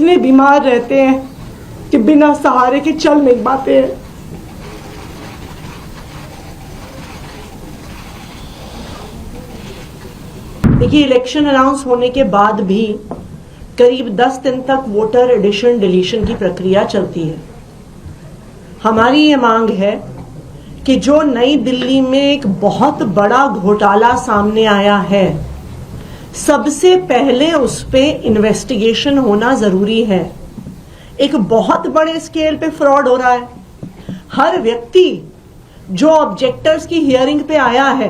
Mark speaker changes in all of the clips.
Speaker 1: इतने बीमार रहते हैं कि बिना सहारे के चल नहीं पाते हैं। देखिए, इलेक्शन अनाउंस होने के बाद भी करीब 10 दिन तक वोटर एडिशन डिलीशन की प्रक्रिया चलती है। हमारी ये मांग है कि जो नई दिल्ली में एक बहुत बड़ा घोटाला सामने आया है, सबसे पहले उस पे इन्वेस्टिगेशन होना जरूरी है। एक बहुत बड़े स्केल पे फ्रॉड हो रहा है। हर व्यक्ति जो ऑब्जेक्टर्स की हियरिंग पे आया है,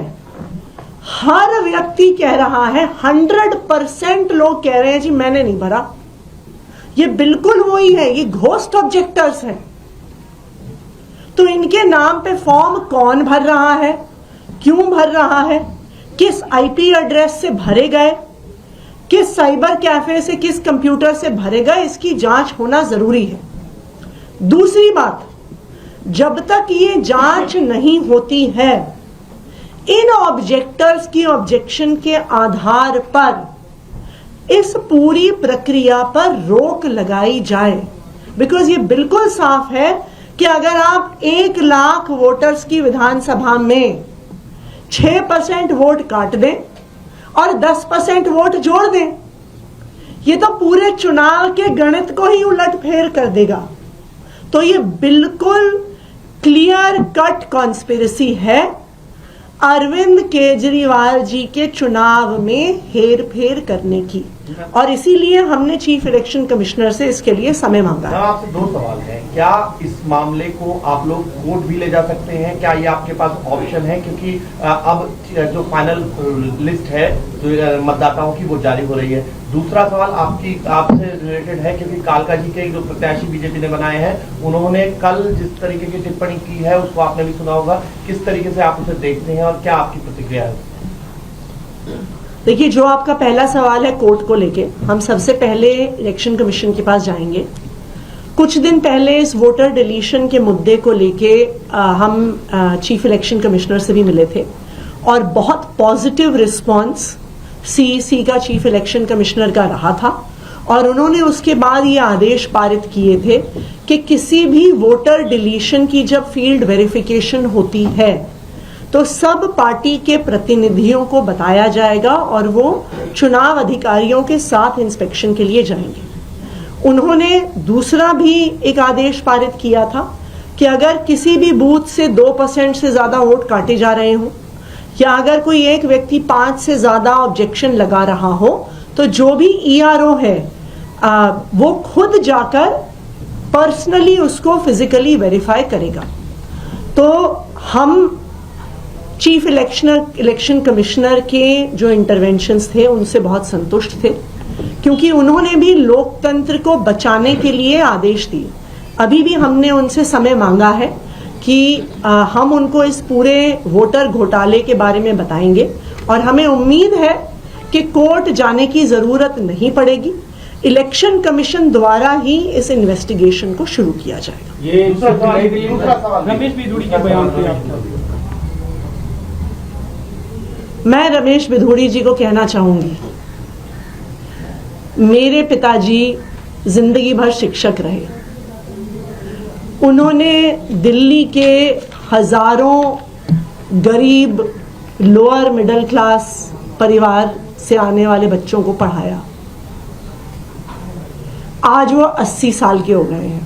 Speaker 1: हर व्यक्ति कह रहा है, 100% लोग कह रहे हैं जी मैंने नहीं भरा। ये बिल्कुल वही है, ये घोस्ट ऑब्जेक्टर्स हैं। तो इनके नाम पे फॉर्म कौन भर रहा है, क्यों भर रहा है, किस आईपी एड्रेस से भरे गए, किस साइबर कैफे से, किस कंप्यूटर से भरे गए, इसकी जांच होना जरूरी है। दूसरी बात, जब तक ये जांच नहीं होती है, इन ऑब्जेक्टर्स की ऑब्जेक्शन के आधार पर इस पूरी प्रक्रिया पर रोक लगाई जाए। बिकॉज ये बिल्कुल साफ है कि अगर आप 1 लाख वोटर्स की विधानसभा में 6% वोट काट दें और 10% वोट जोड़ दें, ये तो पूरे चुनाव के गणित को ही उलटफेर कर देगा। तो ये बिल्कुल क्लियर कट कॉन्स्पिरेसी है अरविंद केजरीवाल जी के चुनाव में हेरफेर करने की, और इसीलिए हमने चीफ इलेक्शन कमिश्नर से इसके लिए समय मांगा है।
Speaker 2: आपसे 2 सवाल हैं। क्या इस मामले को आप लोग कोर्ट भी ले जा सकते हैं? क्या ये आपके पास ऑप्शन है? क्योंकि अब जो फाइनल लिस्ट है जो मतदाताओं की वो जारी हो रही है। दूसरा सवाल आपसे रिलेटेड है, क्योंकि कालका जी के जो प्रत्याशी बीजेपी ने बनाए हैं, उन्होंने कल जिस तरीके की टिप्पणी की है उसको आपने भी सुना होगा। किस तरीके से आप उसे देखते हैं और क्या आपकी प्रतिक्रिया है?
Speaker 1: देखिए, जो आपका पहला सवाल है कोर्ट को लेके, हम सबसे पहले इलेक्शन कमीशन के पास जाएंगे। कुछ दिन पहले इस वोटर डिलीशन के मुद्दे को लेके हम चीफ इलेक्शन कमिश्नर से भी मिले थे और बहुत पॉजिटिव रिस्पांस सीईसी का, चीफ इलेक्शन कमिश्नर का रहा था। और उन्होंने उसके बाद ये आदेश पारित किए थे कि किसी भी वोटर डिलीशन की जब फील्ड वेरिफिकेशन होती है तो सब पार्टी के प्रतिनिधियों को बताया जाएगा और वो चुनाव अधिकारियों के साथ इंस्पेक्शन के लिए जाएंगे। उन्होंने दूसरा भी एक आदेश पारित किया था कि अगर किसी भी बूथ से 2% से ज्यादा वोट काटे जा रहे हो या अगर कोई एक व्यक्ति 5 से ज्यादा ऑब्जेक्शन लगा रहा हो तो जो भी ईआरओ है वो खुद जाकर पर्सनली उसको फिजिकली वेरीफाई करेगा। तो हम चीफ इलेक्शन कमिश्नर के जो इंटरवेंशंस थे उनसे बहुत संतुष्ट थे, क्योंकि उन्होंने भी लोकतंत्र को बचाने के लिए आदेश दिए। अभी भी हमने उनसे समय मांगा है कि हम उनको इस पूरे वोटर घोटाले के बारे में बताएंगे और हमें उम्मीद है कि कोर्ट जाने की जरूरत नहीं पड़ेगी। इलेक्शन कमीशन द्वारा ही इस इन्वेस्टिगेशन को शुरू किया जाएगा।
Speaker 3: ये रमेश बिधूड़ी के बयान पे
Speaker 1: मैं रमेश बिधूड़ी जी को कहना चाहूंगी, मेरे पिताजी जिंदगी भर शिक्षक रहे। उन्होंने दिल्ली के हजारों गरीब लोअर मिडिल क्लास परिवार से आने वाले बच्चों को पढ़ाया। आज वो 80 साल के हो गए हैं।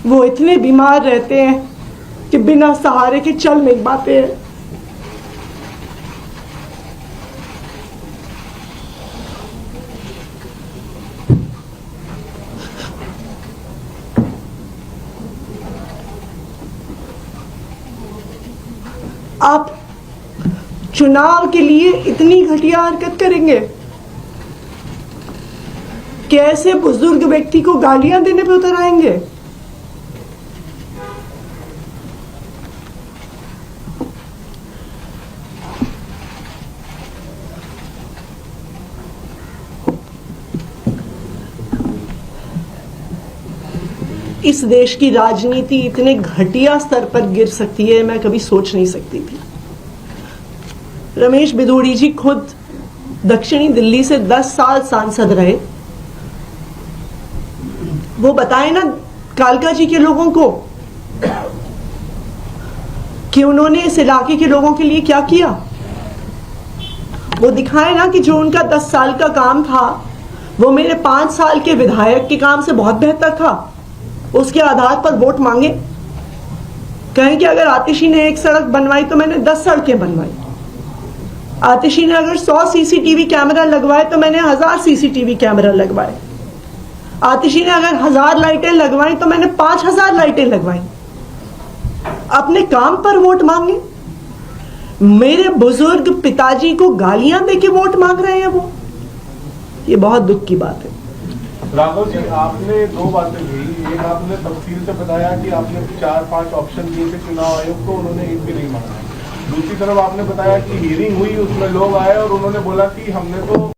Speaker 1: वो इतने बीमार रहते हैं कि बिना सहारे के चल नहीं पाते हैं। आप चुनाव के लिए इतनी घटिया हरकत करेंगे? कैसे बुजुर्ग व्यक्ति को गालियां देने पे उतर आएंगे? इस देश की राजनीति इतने घटिया स्तर पर गिर सकती है, मैं कभी सोच नहीं सकती थी। रमेश बिधूड़ी जी खुद दक्षिणी दिल्ली से 10 साल सांसद रहे। वो बताए ना कालका जी के लोगों को कि उन्होंने इस इलाके के लोगों के लिए क्या किया। वो दिखाए ना कि जो उनका 10 साल का काम था वो मेरे 5 साल के विधायक के काम से बहुत बेहतर था। उसके आधार पर वोट मांगे, कहें कि अगर आतिशी ने एक सड़क बनवाई तो मैंने 10 सड़कें बनवाई। आतिशी ने अगर 100 सीसीटीवी कैमरा लगवाए तो मैंने 1000 सीसीटीवी कैमरा लगवाए। आतिशी ने अगर 1000 लाइटें लगवाई तो मैंने 5000 लाइटें लगवाई। अपने काम पर वोट मांगे। मेरे बुजुर्ग पिताजी को गालियां देके वोट मांग रहे हैं वो। ये बहुत दुख की बात है।
Speaker 4: राघव जी, आपने 2 बातें कही। एक, आपने तफसील से बताया कि आपने 4-5 ऑप्शन दिए थे चुनाव आयोग को, उन्होंने एक भी नहीं माना। दूसरी तरफ आपने बताया कि हियरिंग हुई, उसमें लोग आए और उन्होंने बोला कि हमने तो